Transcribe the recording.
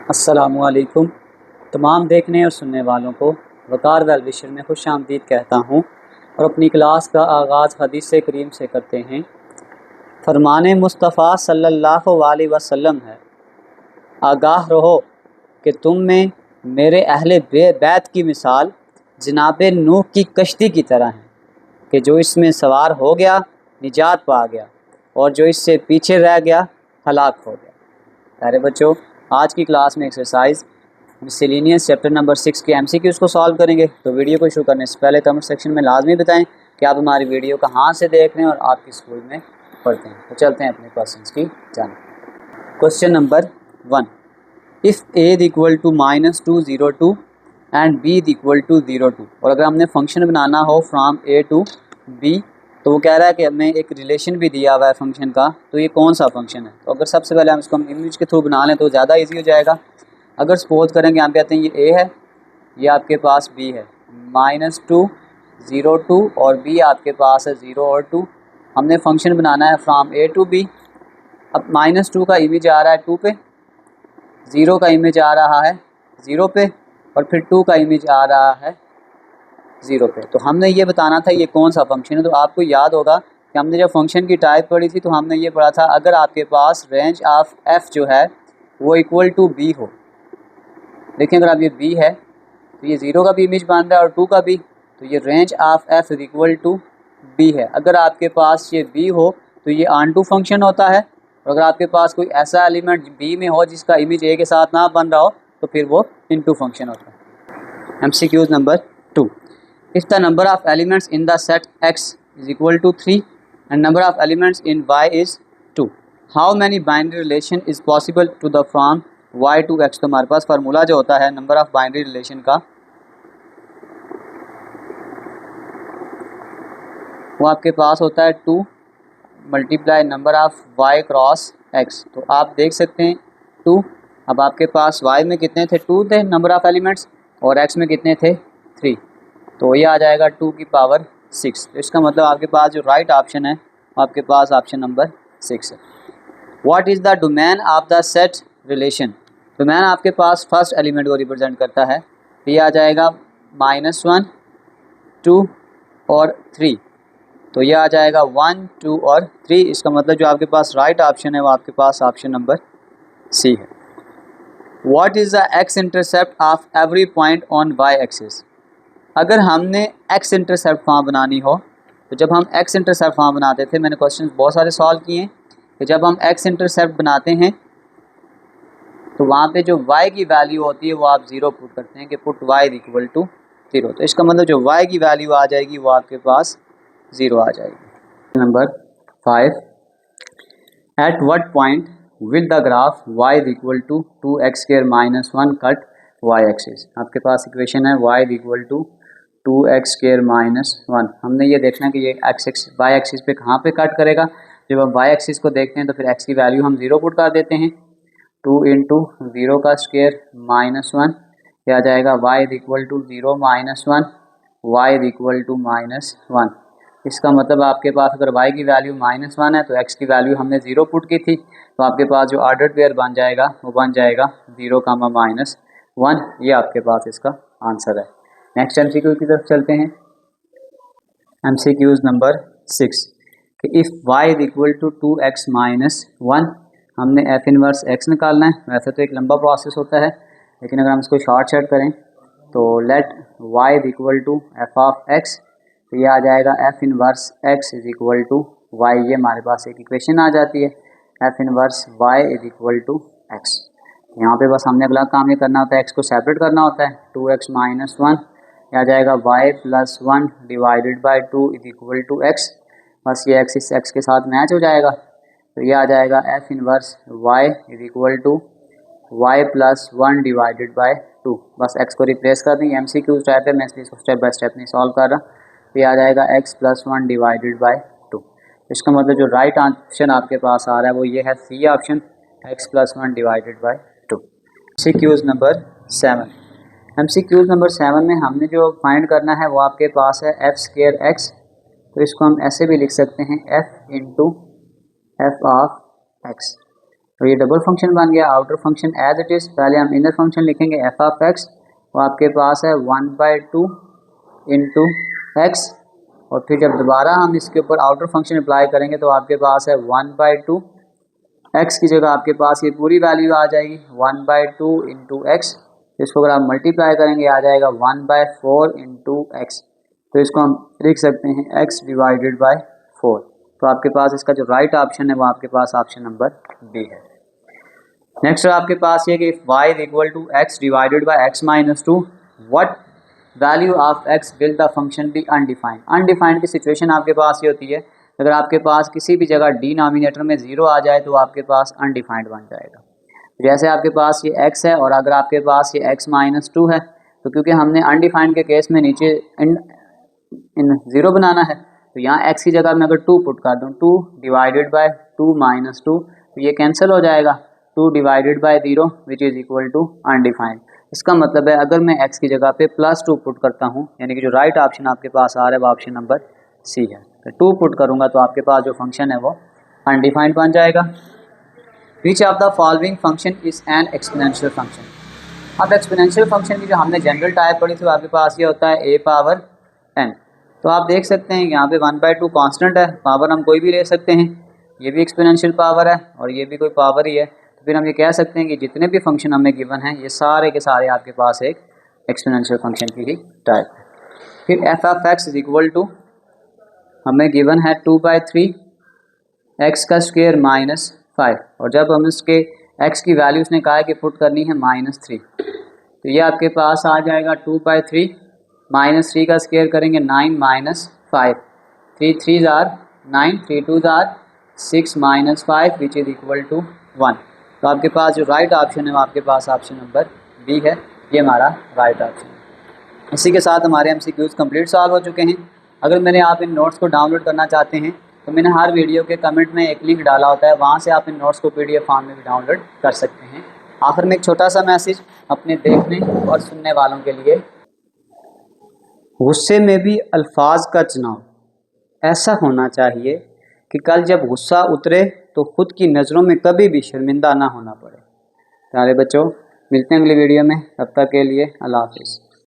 अस्सलामुअलैकुम। तमाम देखने और सुनने वालों को वक़ार व अलविशर में खुश आमदीद कहता हूँ और अपनी क्लास का आगाज़ हदीस करीम से करते हैं। फरमाने मुस्तफ़ा सल्लल्लाहु अलैहि वसल्लम है, आगाह रहो कि तुम में मेरे अहले बैत की मिसाल जनाब नूह की कश्ती की तरह है कि जो इसमें सवार हो गया निजात पा गया और जो इससे पीछे रह गया हलाक हो गया। प्यारे बच्चों, आज की क्लास में एक्सरसाइज मिसलेनियस चैप्टर नंबर 6 के MCQs को सॉल्व करेंगे। तो वीडियो को शुरू करने से पहले कमेंट सेक्शन में लाजमी बताएं कि आप हमारी वीडियो कहाँ से देख रहे हैं और आपकी स्कूल में पढ़ते हैं। तो चलते हैं अपने क्वेश्चंस की जानिब। Question number 1, if a equal to -202 and b equal to 02, और अगर हमने फंक्शन बनाना हो फ्राम a टू b, तो वो कह रहा है कि हमें एक रिलेशन भी दिया हुआ है फंक्शन का, तो ये कौन सा फंक्शन है। तो अगर सबसे पहले हम इसको इमेज के थ्रू बना लें तो ज़्यादा इजी हो जाएगा। अगर सपोज करेंगे, हम कहते हैं ये a है, ये आपके पास b है, -202 और b आपके पास है 0 और 2। हमने फंक्शन बनाना है फ्राम a टू b। अब -2 का इमेज आ रहा है 2 पे, 0 का इमेज आ रहा है 0 पे और फिर 2 का इमेज आ रहा है 0 पे। तो हमने ये बताना था ये कौन सा फंक्शन है। तो आपको याद होगा कि हमने जब फंक्शन की टाइप पढ़ी थी तो हमने ये पढ़ा था, अगर आपके पास रेंज ऑफ f जो है वो इक्वल टू b हो। देखिए, अगर आप ये b है तो ये 0 का भी इमेज बन रहा है और 2 का भी, तो ये range of f is equal to b है। अगर आपके पास ये b हो तो ये ऑन टू फंक्शन होता है, और अगर आपके पास कोई ऐसा एलिमेंट b में हो जिसका इमेज a के साथ ना बन रहा हो तो फिर वो इनटू फंक्शन होता है। MCQs number 2, if the number of elements in the set x is equal to 3 and number of elements in y is 2, how many binary relation is possible to the form y to x। तो हमारे पास formula जो होता है number of binary relation का, वो आपके पास होता है 2 multiply number of y cross x। तो आप देख सकते हैं 2, अब आपके पास y में कितने थे, 2 थे नंबर ऑफ एलिमेंट्स, और x में कितने थे, 3। तो ये आ जाएगा 2 की पावर 6। तो इसका मतलब आपके पास जो राइट ऑप्शन है आपके पास ऑप्शन नंबर 6 है। What is the domain of the set relation. Domain आपके पास फर्स्ट एलिमेंट को रिप्रेजेंट करता है। ये आ जाएगा -1, 2 और 3। तो ये आ जाएगा 1, 2 और 3। इसका मतलब जो आपके पास राइट ऑप्शन है वो आपके पास ऑप्शन नंबर सी है। What is the X intercept of every point on Y axis. अगर हमने एक्स इंटरसेप्ट फॉर्म बनानी हो, तो जब हम एक्स इंटरसेप्ट फॉर्म बनाते थे, मैंने क्वेश्चन बहुत सारे सॉल्व किए हैं कि जब हम एक्स इंटरसेप्ट बनाते हैं तो वहाँ पे जो y की वैल्यू होती है वो आप 0 पुट करते हैं कि पुट y इक्वल टू 0। तो इसका मतलब जो y की वैल्यू आ जाएगी वो आपके पास 0 आ जाएगी। Number 5, at what point will the graph y equal to 2x² - 1 cut y axis. आपके पास इक्वेशन है y इक्वल टू 2x² - 1। हमने ये देखना है कि ये y एक्सिस पे कहाँ पे कट करेगा। जब हम y एक्सिस को देखते हैं तो फिर x की वैल्यू हम 0 पुट कर देते हैं। 2 इंटू 0 का स्क्वायर -1, यह आ जाएगा y equal to 0 - 1, y equal to -1। इसका मतलब आपके पास अगर y की वैल्यू -1 है तो x की वैल्यू हमने 0 पुट की थी, तो आपके पास जो ऑर्डर पेयर बन जाएगा वो बन जाएगा 0, -1। ये आपके पास इसका आंसर है। नेक्स्ट MCQ की तरफ चलते हैं। MCQs नंबर 6 कि if y equal to 2x - 1, हमने f इनवर्स x निकालना है। वैसे तो एक लंबा प्रोसेस होता है, लेकिन अगर हम इसको शॉर्ट करें तो let y equal to f of x, तो ये आ जाएगा f inverse x is equal to y। ये हमारे पास एक इक्वेशन आ जाती है, f inverse y is equal to x। यहाँ पे बस हमने अगला काम ये करना होता है, x को सेपरेट करना होता है। 2x - 1 आ जाएगा y + 1 divided by 2 is equal to x। बस ये x इस x के साथ मैच हो जाएगा, तो ये आ जाएगा f inverse y is equal to y + 1 divided by 2। बस x को रिप्लेस कर देंगे। MCQ टाइप है, मैं इसलिए इसको स्टेप बाय स्टेप नहीं सॉल्व कर रहा। तो ये आ जाएगा x + 1 डिवाइडेड बाई 2। इसका मतलब जो राइट ऑप्शन आपके पास आ रहा है वो ये है C option, x + 1 divided by 2। MCQs number 7। MCQs number 7 में हमने जो फाइंड करना है वो आपके पास है f² x। तो इसको हम ऐसे भी लिख सकते हैं f into f of x। तो ये डबल फंक्शन बन गया outer function as it is. पहले हम इनर फंक्शन लिखेंगे एफ ऑफ एक्स, वो आपके पास है 1/2 इंटू एक्स, और फिर जब दोबारा हम इसके ऊपर आउटर फंक्शन अप्लाई करेंगे तो आपके पास है 1/2 एक्स की जगह आपके पास ये पूरी वैल्यू आ जाएगी 1/2 इंटू एक्स। इसको अगर आप मल्टीप्लाई करेंगे आ जाएगा 1/4 इंटू एक्स। तो इसको हम लिख सकते हैं x डिवाइडेड बाय 4। तो आपके पास इसका जो राइट ऑप्शन है वो आपके पास ऑप्शन नंबर बी है। नेक्स्ट आपके पास ये कि if y is equal to x divided by x minus 2 what value of x will the function be undefined. Undefined की सिचुएशन आपके पास ये होती है अगर आपके पास किसी भी जगह डिनोमिनेटर में 0 आ जाए तो आपके पास अनडिफाइंड बन जाएगा। जैसे आपके पास ये x है और अगर आपके पास ये x माइनस 2 है, तो क्योंकि हमने अनडिफाइंड के केस में नीचे इन 0 बनाना है तो यहाँ x की जगह मैं अगर 2 पुट कर दूँ 2 डिवाइडेड बाय 2 माइनस 2 तो ये कैंसिल हो जाएगा 2 divided by 0 which is equal to undefined. इसका मतलब है अगर मैं x की जगह पे +2 पुट करता हूँ यानी कि जो राइट ऑप्शन आपके पास आ रहा है वो ऑप्शन नंबर सी है। तो 2 पुट करूँगा तो आपके पास जो फंक्शन है वो अनडिफाइंड बन जाएगा। Which of the following function is an exponential function. अब एक्सपोनेंशियल फंक्शन की जो हमने जनरल टाइप पढ़ी थी आपके पास ये होता है a पावर n। तो आप देख सकते हैं यहाँ पे 1/2 कांस्टेंट है, पावर हम कोई भी ले सकते हैं, ये भी एक्सपोनेंशियल पावर है और ये भी कोई पावर ही है। तो फिर हम ये कह सकते हैं कि जितने भी फंक्शन हमें गिवन हैं ये सारे के सारे आपके पास एक एक्सपोनेंशियल फंक्शन की ही टाइप है। फिर F of X is equal to हमें गिवन है 2/3 एक्स का स्क्वायर माइनस 5, और जब हम इसके एक्स की वैल्यू उसने कहा है कि पुट करनी है -3 तो ये आपके पास आ जाएगा 2/3 -3 का स्क्वायर करेंगे 9 माइनस 5, 3 3 जार 9, 3 2 जार 6 minus 5 which is equal to 1। तो आपके पास जो राइट ऑप्शन है वो आपके पास ऑप्शन नंबर बी है, ये हमारा राइट ऑप्शन है। इसी के साथ हमारे MCQs कंप्लीट सॉल्व हो चुके हैं। अगर मैंने आप इन नोट्स को डाउनलोड करना चाहते हैं तो मैंने हर वीडियो के कमेंट में एक लिंक डाला होता है, वहाँ से आप इन नोट्स को PDF फॉर्म में भी डाउनलोड कर सकते हैं। आखिर में एक छोटा सा मैसेज अपने देखने और सुनने वालों के लिए, गुस्से में भी अल्फाज का चुनाव ऐसा होना चाहिए कि कल जब गुस्सा उतरे तो खुद की नज़रों में कभी भी शर्मिंदा ना होना पड़े। प्यारे बच्चों, मिलते हैं अगली वीडियो में, तब तक के लिए अल्लाह हाफिज़।